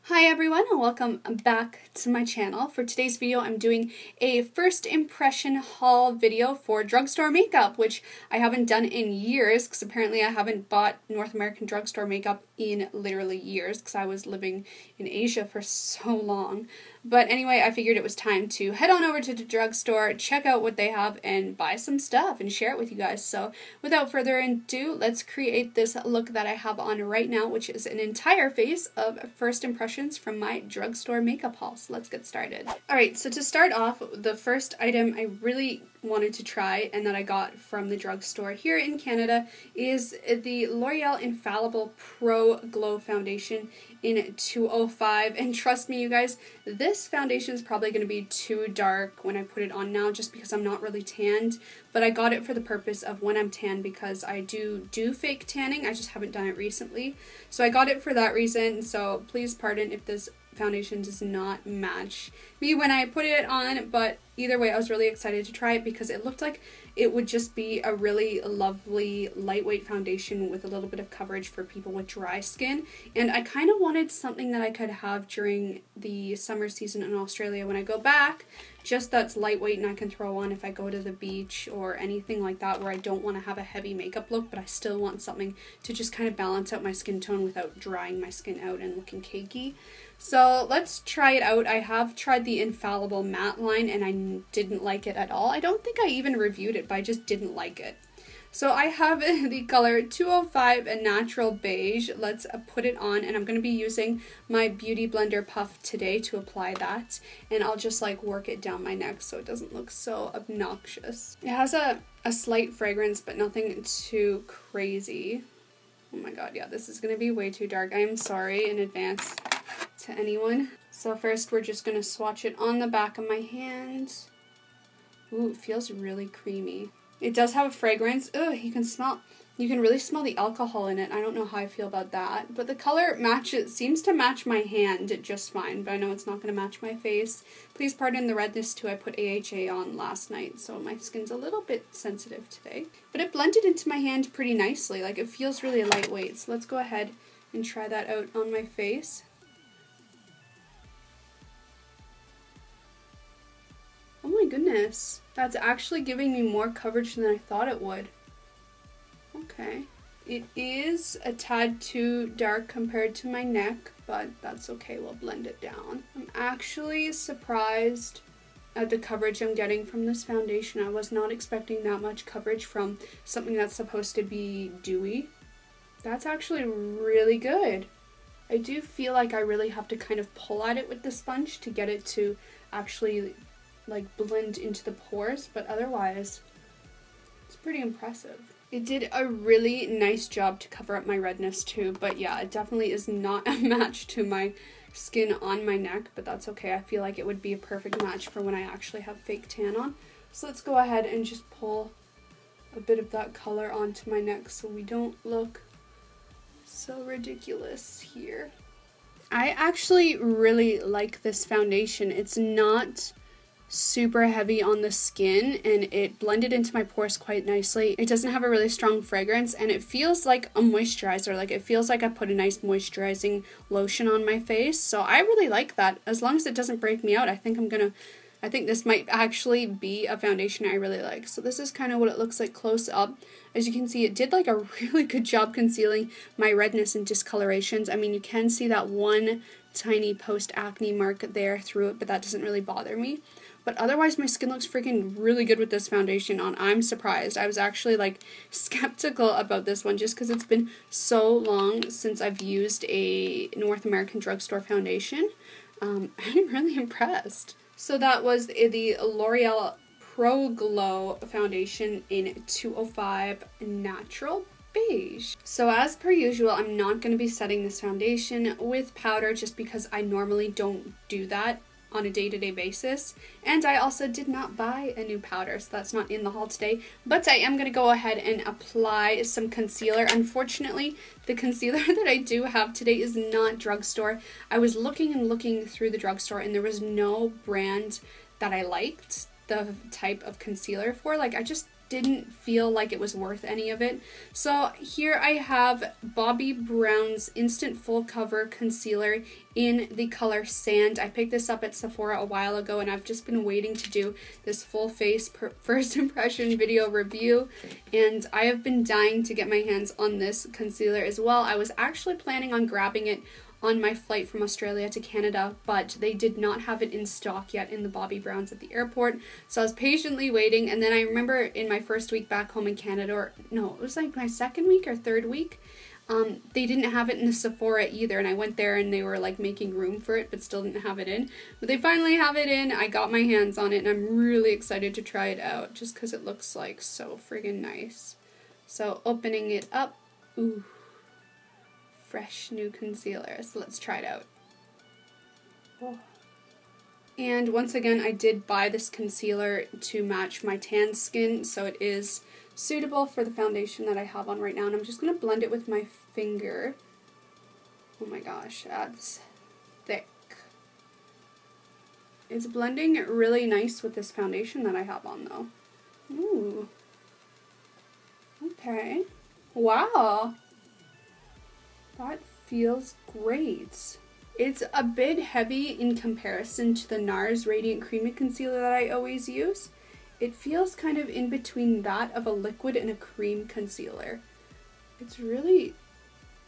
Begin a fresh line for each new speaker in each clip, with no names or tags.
Hi everyone, and welcome back to my channel. For today's video, I'm doing a first impression haul video for drugstore makeup, which I haven't done in years because apparently I haven't bought North American drugstore makeup in literally years because I was living in Asia for so long. But anyway, I figured it was time to head on over to the drugstore, check out what they have, and buy some stuff and share it with you guys. So without further ado, let's create this look that I have on right now, which is an entire face of first impressions from my drugstore makeup haul. So let's get started. Alright, so to start off, the first item I really wanted to try and that I got from the drugstore here in Canada is the L'Oreal Infallible Pro Glow Foundation in 205. And trust me, you guys, this foundation is probably going to be too dark when I put it on now just because I'm not really tanned. But I got it for the purpose of when I'm tan because I do fake tanning. I just haven't done it recently. So I got it for that reason. So please pardon if this foundation does not match me when I put it on, but either way I was really excited to try it because it looked like it would just be a really lovely lightweight foundation with a little bit of coverage for people with dry skin. And I kind of wanted something that I could have during the summer season in Australia when I go back, just that's lightweight and I can throw on if I go to the beach or anything like that where I don't want to have a heavy makeup look, but I still want something to just kind of balance out my skin tone without drying my skin out and looking cakey. So let's try it out. I have tried the Infallible matte line and I didn't like it at all. I don't think I even reviewed it, but I just didn't like it. So I have the color 205 and Natural Beige. Let's put it on, and I'm going to be using my Beauty Blender Puff today to apply that. And I'll just like work it down my neck so it doesn't look so obnoxious. It has a slight fragrance, but nothing too crazy. Oh my god, yeah, this is going to be way too dark. I am sorry in advance to anyone. So first we're just going to swatch it on the back of my hand. Ooh, it feels really creamy. It does have a fragrance. Ugh, you can really smell the alcohol in it. I don't know how I feel about that. But the color seems to match my hand just fine, but I know it's not going to match my face. Please pardon the redness too. I put AHA on last night, so my skin's a little bit sensitive today. But it blended into my hand pretty nicely. Like, it feels really lightweight. So let's go ahead and try that out on my face. Oh my goodness, that's actually giving me more coverage than I thought it would. Okay. It is a tad too dark compared to my neck, but that's okay, we'll blend it down. I'm actually surprised at the coverage I'm getting from this foundation. I was not expecting that much coverage from something that's supposed to be dewy. That's actually really good. I do feel like I really have to kind of pull at it with the sponge to get it to actually like blend into the pores, but otherwise it's pretty impressive. It did a really nice job to cover up my redness too, but yeah, it definitely is not a match to my skin on my neck, but that's okay. I feel like it would be a perfect match for when I actually have fake tan on. So let's go ahead and just pull a bit of that color onto my neck so we don't look so ridiculous here. I actually really like this foundation. It's not super heavy on the skin and it blended into my pores quite nicely. It doesn't have a really strong fragrance and it feels like a moisturizer. Like, it feels like I put a nice moisturizing lotion on my face. So I really like that. As long as it doesn't break me out, I think this might actually be a foundation I really like. So this is kind of what it looks like close up. As you can see, it did like a really good job concealing my redness and discolorations. I mean, you can see that one tiny post-acne mark there through it, but that doesn't really bother me. But otherwise, my skin looks freaking really good with this foundation on. I'm surprised. I was actually like skeptical about this one just because it's been so long since I've used a North American drugstore foundation. I'm really impressed. So that was the L'Oreal Pro Glow Foundation in 205 Natural Beige. So as per usual, I'm not going to be setting this foundation with powder just because I normally don't do that on a day-to-day basis, and I also did not buy a new powder, so that's not in the haul today, but I am going to go ahead and apply some concealer. Unfortunately, the concealer that I do have today is not drugstore. I was looking and looking through the drugstore and there was no brand that I liked the type of concealer for. Like, I just didn't feel like it was worth any of it. So here I have Bobbi Brown's Instant Full Cover Concealer in the color Sand. I picked this up at Sephora a while ago, and I've just been waiting to do this full face first impression video review, and I have been dying to get my hands on this concealer as well. I was actually planning on grabbing it on my flight from Australia to Canada, but they did not have it in stock yet in the Bobbi Browns at the airport, so I was patiently waiting. And then I remember in my first week back home in Canada, or no, it was like my second week or third week, they didn't have it in the Sephora either, and I went there and they were like making room for it but still didn't have it in. But they finally have it in. I got my hands on it and I'm really excited to try it out just because it looks like so friggin' nice. So opening it up, ooh, fresh new concealer. So let's try it out. Oh. And once again, I did buy this concealer to match my tan skin, so it is suitable for the foundation that I have on right now. And I'm just going to blend it with my finger. Oh my gosh, that's thick. It's blending really nice with this foundation that I have on though. Ooh. Okay. Wow. That feels great. It's a bit heavy in comparison to the NARS Radiant Creamy Concealer that I always use. It feels kind of in between that of a liquid and a cream concealer. It's really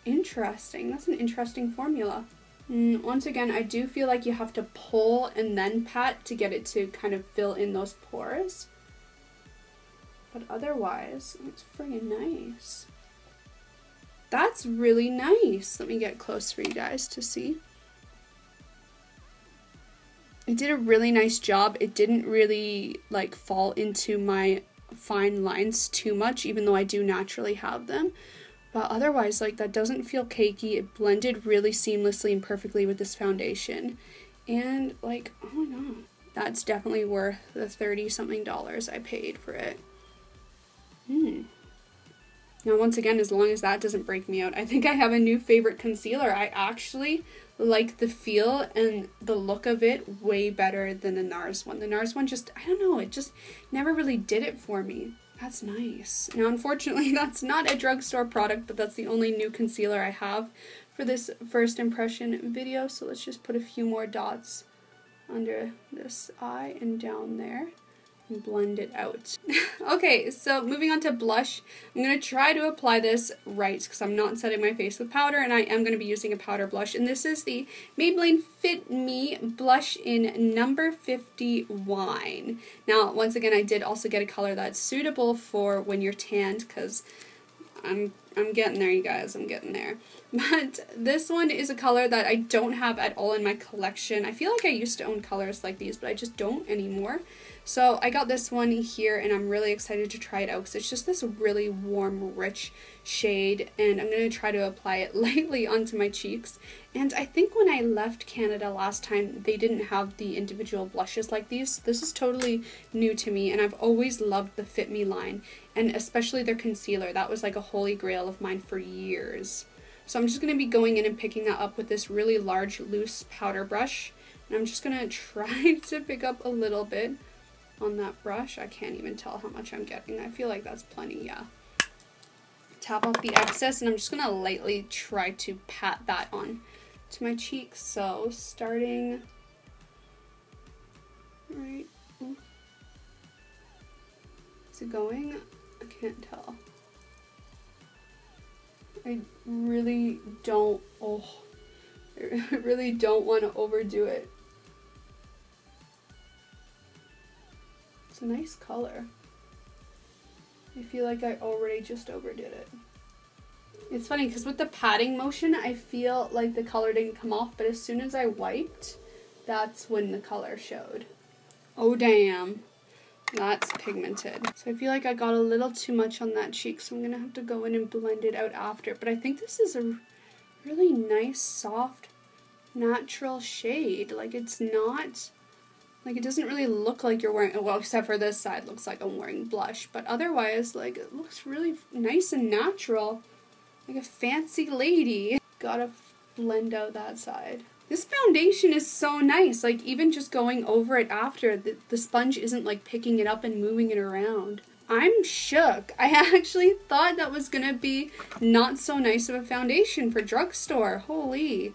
interesting. That's an interesting formula. Once again, I do feel like you have to pull and then pat to get it to kind of fill in those pores. But otherwise, it's friggin' nice. That's really nice. Let me get close for you guys to see. It did a really nice job. It didn't really like fall into my fine lines too much, even though I do naturally have them. But otherwise, like, that doesn't feel cakey. It blended really seamlessly and perfectly with this foundation. And like, oh my god, that's definitely worth the $30-something I paid for it. Now, once again, as long as that doesn't break me out, I think I have a new favorite concealer. I actually like the feel and the look of it way better than the NARS one. The NARS one just, I don't know, it just never really did it for me. That's nice. Now, unfortunately, that's not a drugstore product, but that's the only new concealer I have for this first impression video. So let's just put a few more dots under this eye and down there. And blend it out. Okay, so moving on to blush. I'm going to try to apply this right because I'm not setting my face with powder, and I am going to be using a powder blush. And this is the Maybelline Fit Me blush in number 50 Wine. Now, once again, I did also get a color that's suitable for when you're tanned, because I'm getting there, you guys. I'm getting there. But this one is a color that I don't have at all in my collection. I feel like I used to own colors like these, but I just don't anymore. So I got this one here, and I'm really excited to try it out because it's just this really warm, rich shade, and I'm going to try to apply it lightly onto my cheeks. And I think when I left Canada last time, they didn't have the individual blushes like these. This is totally new to me, and I've always loved the Fit Me line, and especially their concealer. That was like a holy grail of mine for years. So I'm just going to be going in and picking that up with this really large, loose powder brush. And I'm just going to try to pick up a little bit on that brush. I can't even tell how much I'm getting. I feel like that's plenty, yeah. Tap off the excess, and I'm just going to lightly try to pat that on to my cheeks. So starting right. Is it going? I can't tell. I really don't, I really don't want to overdo it. It's a nice color. I feel like I already just overdid it. It's funny because with the patting motion, I feel like the color didn't come off, but as soon as I wiped, that's when the color showed. Oh damn, that's pigmented. So I feel like I got a little too much on that cheek, so I'm gonna have to go in and blend it out after. But I think this is a really nice, soft, natural shade. Like, it's not, like, it doesn't really look like you're wearing, well, except for this side looks like I'm wearing blush, but otherwise, like, it looks really nice and natural, like a fancy lady. Gotta blend out that side. This foundation is so nice, like, even just going over it after, the sponge isn't like picking it up and moving it around. I'm shook. I actually thought that was gonna be not so nice of a foundation for Drugstore. Holy.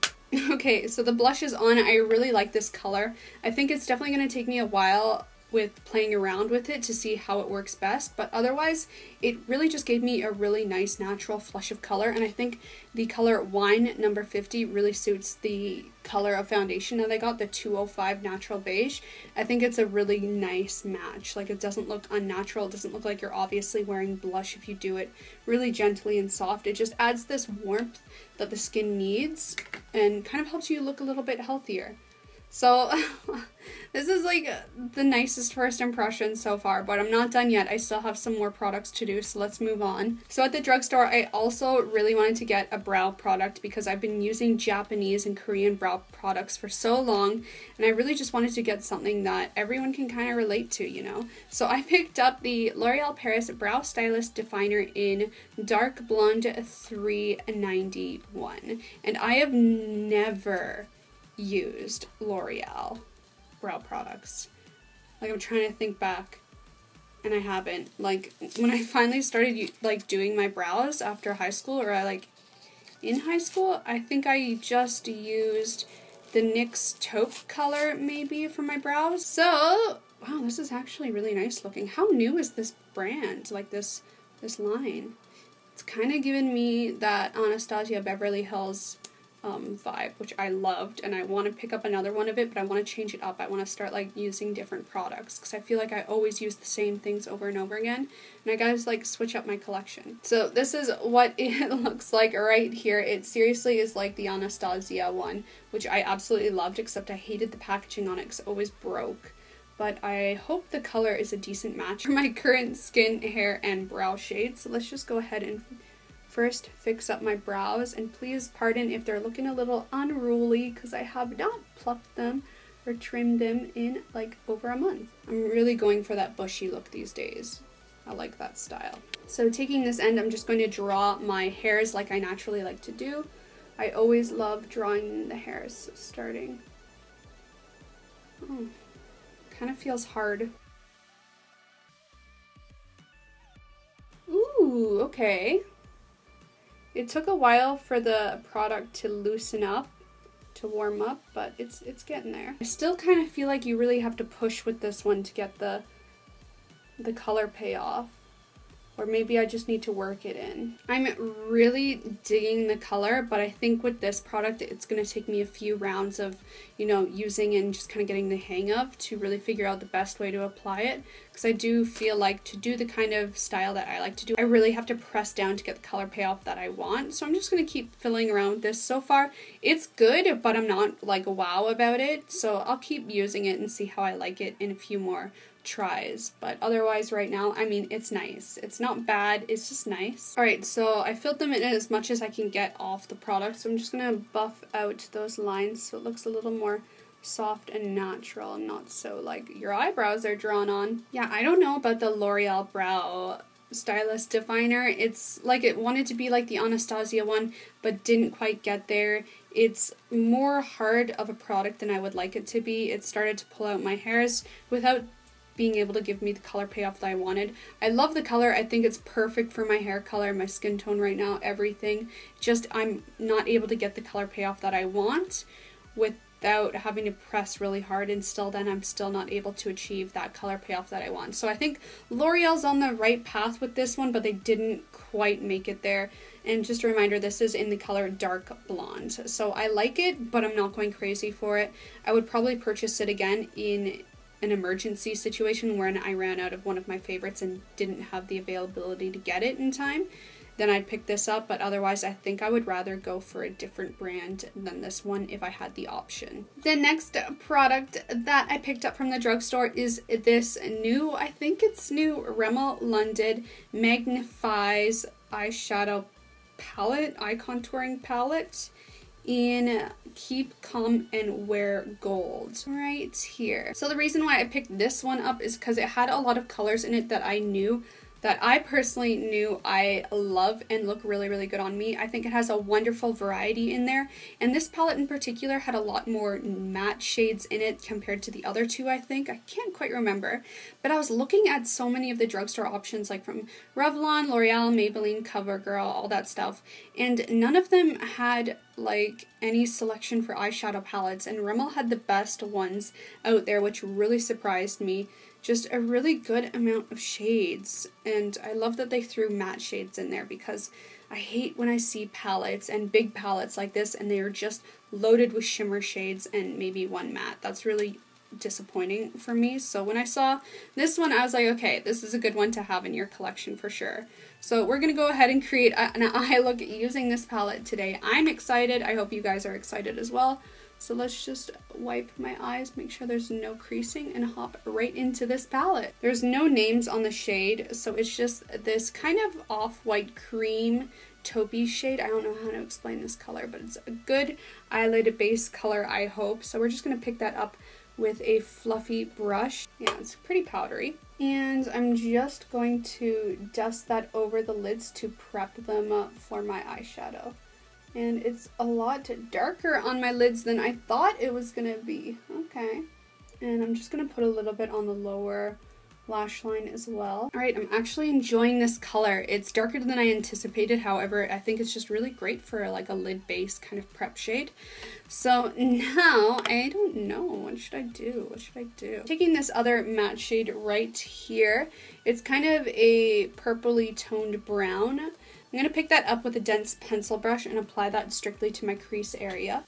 Okay, so the blush is on. I really like this color. I think it's definitely gonna take me a while with playing around with it to see how it works best, but otherwise it really just gave me a really nice natural flush of color, and I think the color Wine number 50 really suits the color of foundation that I got, the 205 natural beige. I think it's a really nice match. Like, it doesn't look unnatural, it doesn't look like you're obviously wearing blush if you do it really gently and soft. It just adds this warmth that the skin needs and kind of helps you look a little bit healthier. So this is like the nicest first impression so far, but I'm not done yet. I still have some more products to do, so let's move on. So at the drugstore, I also really wanted to get a brow product because I've been using Japanese and Korean brow products for so long, and I really just wanted to get something that everyone can kind of relate to, you know? So I picked up the L'Oreal Paris Brow Stylist Definer in Dark Blonde 391, and I have never used L'Oreal brow products. Like, I'm trying to think back, and I haven't. Like, when I finally started like doing my brows after high school, or in high school, I think I just used the NYX taupe color maybe for my brows. So wow, this is actually really nice looking. How new is this brand? Like this line. It's kind of given me that Anastasia Beverly Hills vibe, which I loved, and I want to pick up another one of it, but I want to change it up. I want to start like using different products because I feel like I always use the same things over and over again, and I gotta like switch up my collection. So this is what it looks like right here. It seriously is like the Anastasia one, which I absolutely loved, except I hated the packaging on it because it always broke. But I hope the color is a decent match for my current skin, hair, and brow shade. So let's just go ahead and first fix up my brows, and please pardon if they're looking a little unruly because I have not plucked them or trimmed them in like over a month. I'm really going for that bushy look these days. I like that style. So taking this end, I'm just going to draw my hairs like I naturally like to do. I always love drawing the hairs. So starting, kind of feels hard. Ooh, okay. It took a while for the product to loosen up, to warm up, but it's getting there. I still kind of feel like you really have to push with this one to get the color payoff. Or maybe I just need to work it in. I'm really digging the color, but I think with this product, it's going to take me a few rounds of, you know, using and just kind of getting the hang of to really figure out the best way to apply it. Because I do feel like to do the kind of style that I like to do, I really have to press down to get the color payoff that I want. So I'm just going to keep filling around with this. So far, it's good, but I'm not like wow about it. So I'll keep using it and see how I like it in a few more tries, but otherwise right now, I mean, it's nice. It's not bad, it's just nice. Alright, so I filled them in as much as I can get off the product, so I'm just gonna buff out those lines so it looks a little more soft and natural and not so like your eyebrows are drawn on. Yeah, I don't know about the L'Oreal Brow Stylist Definer. It's like it wanted to be like the Anastasia one, but didn't quite get there. It's more hard of a product than I would like it to be. It started to pull out my hairs without being able to give me the color payoff that I wanted. I love the color. I think it's perfect for my hair color, my skin tone right now, everything. Just I'm not able to get the color payoff that I want without having to press really hard, and still then I'm still not able to achieve that color payoff that I want. So I think L'Oreal's on the right path with this one, but they didn't quite make it there. And just a reminder, this is in the color Dark Blonde. So I like it, but I'm not going crazy for it. I would probably purchase it again in an emergency situation when I ran out of one of my favorites and didn't have the availability to get it in time. Then I'd pick this up, but otherwise I think I would rather go for a different brand than this one if I had the option. The next product that I picked up from the drugstore is this new, I think it's new, Rimmel London Magnifies eyeshadow palette, eye contouring palette in Keep Calm and Wear Gold right here. So the reason why I picked this one up is because it had a lot of colors in it that I knew that I personally knew I love and look really, really good on me. I think it has a wonderful variety in there, and this palette in particular had a lot more matte shades in it compared to the other two, I think. I can't quite remember, but I was looking at so many of the drugstore options, like from Revlon, L'Oreal, Maybelline, CoverGirl, all that stuff, and none of them had like any selection for eyeshadow palettes, and Rimmel had the best ones out there, which really surprised me. Just a really good amount of shades, and I love that they threw matte shades in there, because I hate when I see palettes and big palettes like this and they are just loaded with shimmer shades and maybe one matte. That's really disappointing for me. So when I saw this one, I was like, okay, this is a good one to have in your collection for sure. So we're gonna go ahead and create an eye look using this palette today. I'm excited. I hope you guys are excited as well. So let's just wipe my eyes, make sure there's no creasing, and hop right into this palette. There's no names on the shade, so it's just this kind of off-white cream taupey shade. I don't know how to explain this color, but it's a good eyelid base color, I hope. So we're just gonna pick that up with a fluffy brush. Yeah, it's pretty powdery. And I'm just going to dust that over the lids to prep them for my eyeshadow. And it's a lot darker on my lids than I thought it was gonna be. Okay. And I'm just gonna put a little bit on the lower lash line as well. Alright, I'm actually enjoying this color. It's darker than I anticipated, however, I think it's just really great for like a lid base kind of prep shade. So now, I don't know, what should I do? What should I do? Taking this other matte shade right here, it's kind of a purpley toned brown. I'm going to pick that up with a dense pencil brush and apply that strictly to my crease area.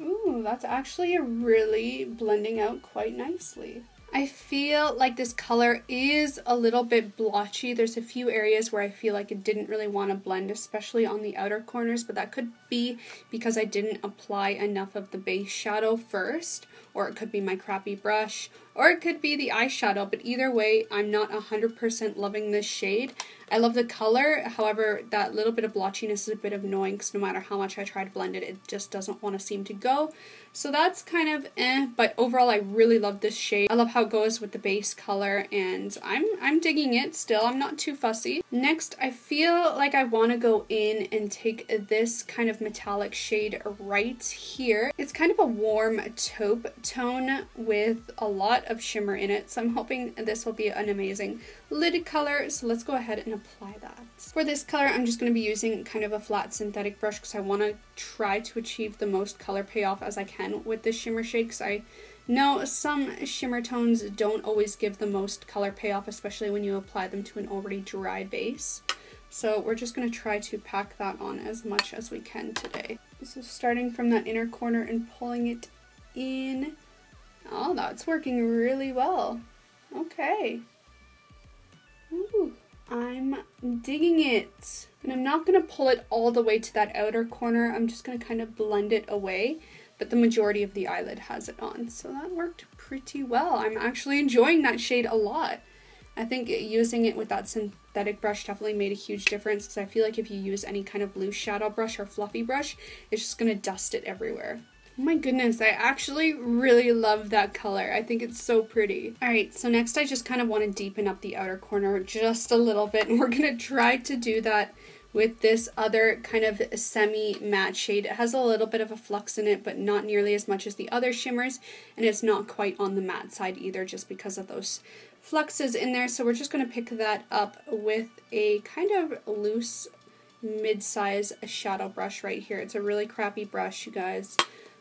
Ooh, that's actually really blending out quite nicely. I feel like this color is a little bit blotchy. There's a few areas where I feel like it didn't really want to blend, especially on the outer corners, but that could be because I didn't apply enough of the base shadow first, or it could be my crappy brush, or it could be the eyeshadow, but either way, I'm not 100% loving this shade. I love the color, however, that little bit of blotchiness is a bit annoying because no matter how much I try to blend it, it just doesn't want to seem to go. So that's kind of but overall I really love this shade. I love how it goes with the base color, and I'm digging it still. I'm not too fussy. Next, I feel like I want to go in and take this kind of metallic shade right here. It's kind of a warm taupe tone with a lot of shimmer in it, so I'm hoping this will be an amazing lid color. So let's go ahead and apply that. For this color, I'm just going to be using kind of a flat synthetic brush because I want to try to achieve the most color payoff as I can with this shimmer shade, because I know some shimmer tones don't always give the most color payoff, especially when you apply them to an already dry base. So we're just going to try to pack that on as much as we can today. So starting from that inner corner and pulling it in. Oh, that's working really well. Okay. Ooh, I'm digging it. And I'm not going to pull it all the way to that outer corner. I'm just going to kind of blend it away. But the majority of the eyelid has it on. So that worked pretty well. I'm actually enjoying that shade a lot. I think using it with that synthetic brush definitely made a huge difference, because I feel like if you use any kind of loose shadow brush or fluffy brush, it's just going to dust it everywhere. Oh my goodness, I actually really love that color. I think it's so pretty. Alright, so next I just kind of want to deepen up the outer corner just a little bit, and we're going to try to do that with this other kind of semi-matte shade. It has a little bit of a flux in it, but not nearly as much as the other shimmers, and it's not quite on the matte side either, just because of those fluxes in there. So we're just going to pick that up with a kind of loose mid-size shadow brush right here. It's a really crappy brush, you guys.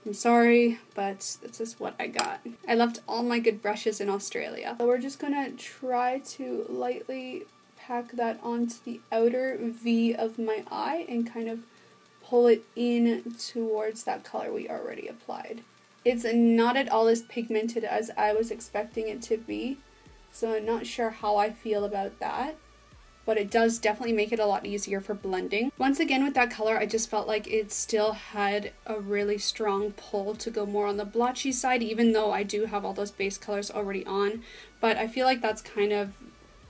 I'm sorry, but this is what I got. I left all my good brushes in Australia. So we're just gonna try to lightly pack that onto the outer V of my eye and kind of pull it in towards that color we already applied. It's not at all as pigmented as I was expecting it to be, so I'm not sure how I feel about that. But it does definitely make it a lot easier for blending. Once again, with that color, I just felt like it still had a really strong pull to go more on the blotchy side, even though I do have all those base colors already on. But I feel like that's kind of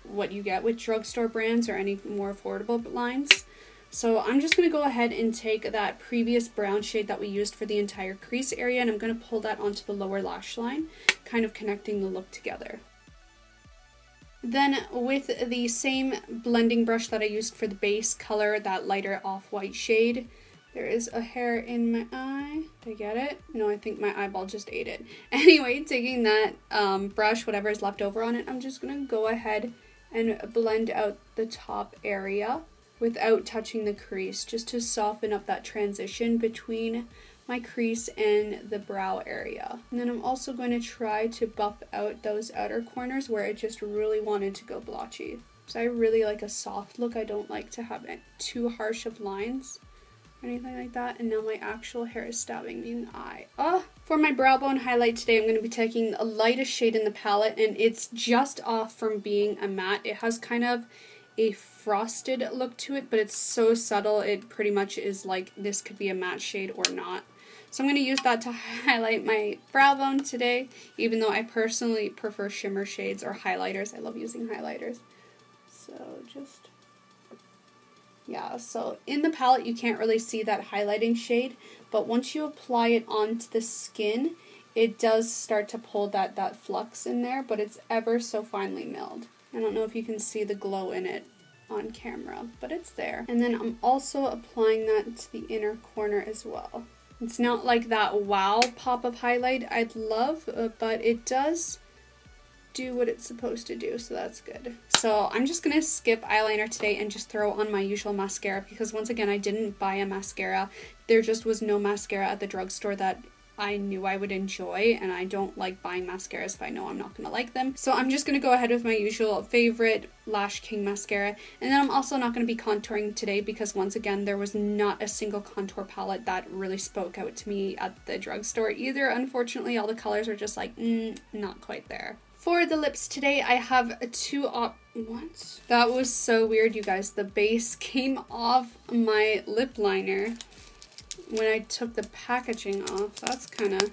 what you get with drugstore brands or any more affordable lines. So I'm just going to go ahead and take that previous brown shade that we used for the entire crease area, and I'm going to pull that onto the lower lash line, kind of connecting the look together. Then with the same blending brush that I used for the base color, that lighter off-white shade, there is a hair in my eye. Did I get it? No, I think my eyeball just ate it. Anyway, taking that brush, whatever is left over on it, I'm just going to go ahead and blend out the top area without touching the crease, just to soften up that transition between my crease and the brow area. And then I'm also going to try to buff out those outer corners where I just really wanted to go blotchy. So I really like a soft look. I don't like to have too harsh of lines or anything like that. And now my actual hair is stabbing me in the eye. For my brow bone highlight today, I'm going to be taking a lightest shade in the palette, and it's just off from being a matte. It has kind of a frosted look to it, but it's so subtle, it pretty much is like this could be a matte shade or not. So I'm going to use that to highlight my brow bone today, even though I personally prefer shimmer shades or highlighters. I love using highlighters. So just, yeah, so in the palette you can't really see that highlighting shade, but once you apply it onto the skin, it does start to pull that flux in there, but it's ever so finely milled. I don't know if you can see the glow in it on camera, but it's there. And then I'm also applying that to the inner corner as well. It's not like that wow pop of highlight I'd love, but it does do what it's supposed to do, so that's good. So I'm just going to skip eyeliner today and just throw on my usual mascara, because once again I didn't buy a mascara. There just was no mascara at the drugstore that I knew I would enjoy, and I don't like buying mascaras if I know I'm not going to like them. So I'm just going to go ahead with my usual favorite Lash King mascara. And then I'm also not going to be contouring today because once again there was not a single contour palette that really spoke out to me at the drugstore either. Unfortunately, all the colors are just like, not quite there. For the lips today, I have what? That was so weird, you guys. The base came off my lip liner when I took the packaging off. That's kind of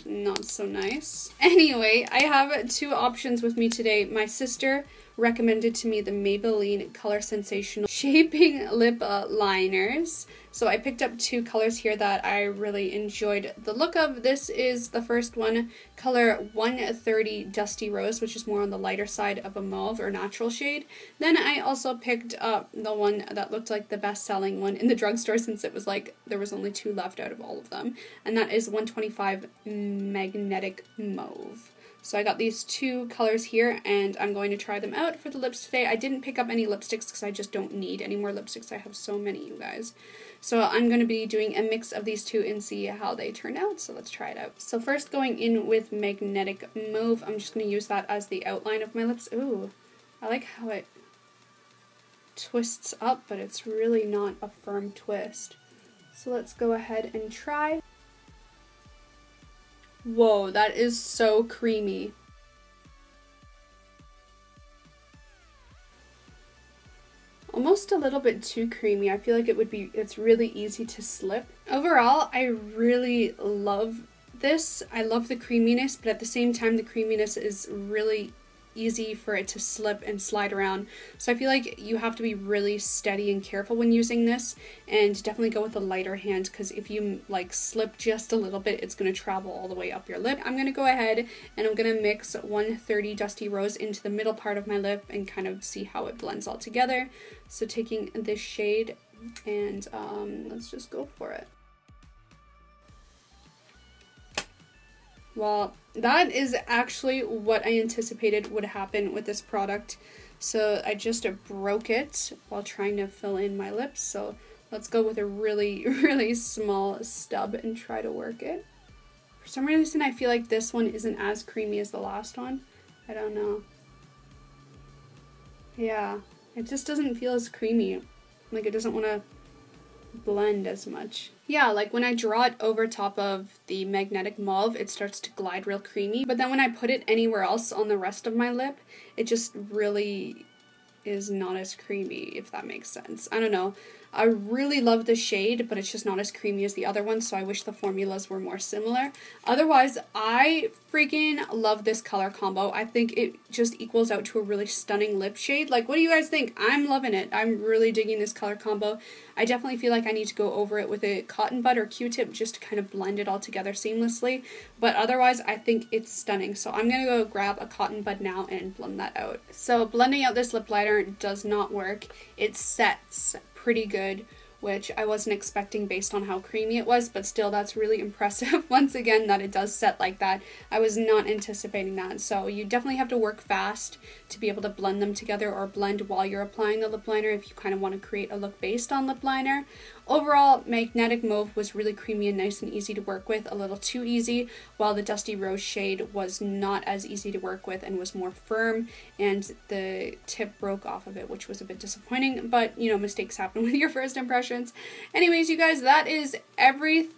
not so nice. Anyway, I have two options with me today. My sister recommended to me the Maybelline Color Sensational Shaping Lip Liners. So I picked up two colors here that I really enjoyed the look of. This is the first one, color 130 Dusty Rose, which is more on the lighter side of a mauve or natural shade. Then I also picked up the one that looked like the best-selling one in the drugstore, since it was like there was only two left out of all of them, and that is 125 Magnetic Mauve. So I got these two colors here, and I'm going to try them out for the lips today. I didn't pick up any lipsticks because I just don't need any more lipsticks. I have so many, you guys. So I'm going to be doing a mix of these two and see how they turn out. So let's try it out. So first, going in with Magnetic Mauve, I'm just going to use that as the outline of my lips. Ooh, I like how it twists up, but it's really not a firm twist. So let's go ahead and try. Whoa, that is so creamy. Almost a little bit too creamy. I feel like it's really easy to slip. Overall, I really love this. I love the creaminess, but at the same time, the creaminess is really easy for it to slip and slide around. So I feel like you have to be really steady and careful when using this, and definitely go with a lighter hand, because if you like slip just a little bit, it's going to travel all the way up your lip. I'm going to go ahead and I'm going to mix 130 Dusty Rose into the middle part of my lip and kind of see how it blends all together. So taking this shade and let's just go for it. Well, that is actually what I anticipated would happen with this product. So I just broke it while trying to fill in my lips. So let's go with a really, really small stub and try to work it. For some reason, I feel like this one isn't as creamy as the last one. I don't know. Yeah, it just doesn't feel as creamy. Like it doesn't want to blend as much. Yeah, like when I draw it over top of the Magnetic Mauve, it starts to glide real creamy, but then when I put it anywhere else on the rest of my lip, it just really is not as creamy, if that makes sense. I don't know. I really love the shade, but it's just not as creamy as the other one, so I wish the formulas were more similar. Otherwise, I freaking love this color combo. I think it just equals out to a really stunning lip shade. Like, what do you guys think? I'm loving it. I'm really digging this color combo. I definitely feel like I need to go over it with a cotton bud or Q-tip just to kind of blend it all together seamlessly. But otherwise, I think it's stunning. So I'm going to go grab a cotton bud now and blend that out. So blending out this lip liner does not work. It sets pretty good, which I wasn't expecting based on how creamy it was, but still that's really impressive once again that it does set like that. I was not anticipating that, so you definitely have to work fast to be able to blend them together or blend while you're applying the lip liner if you kind of want to create a look based on lip liner. Overall, Magnetic Mauve was really creamy and nice and easy to work with, a little too easy, while the Dusty Rose shade was not as easy to work with and was more firm, and the tip broke off of it, which was a bit disappointing, but you know, mistakes happen with your first impressions. Anyways, you guys, that is everything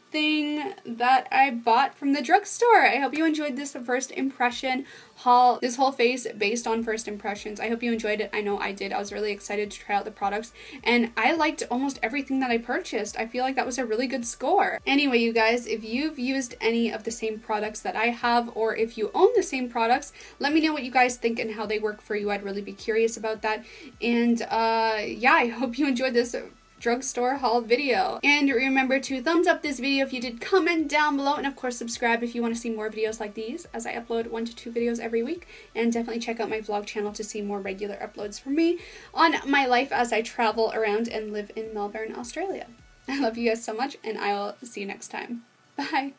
that I bought from the drugstore. I hope you enjoyed this first impression haul, this whole face based on first impressions. I hope you enjoyed it. I know I did. I was really excited to try out the products, and I liked almost everything that I purchased. I feel like that was a really good score. Anyway, you guys, if you've used any of the same products that I have, or if you own the same products, let me know what you guys think and how they work for you. I'd really be curious about that. And yeah, I hope you enjoyed this drugstore haul video. And remember to thumbs up this video if you did, comment down below, and of course subscribe if you want to see more videos like these, as I upload 1 to 2 videos every week. And definitely check out my vlog channel to see more regular uploads from me on my life as I travel around and live in Melbourne, Australia. I love you guys so much, and I will see you next time. Bye!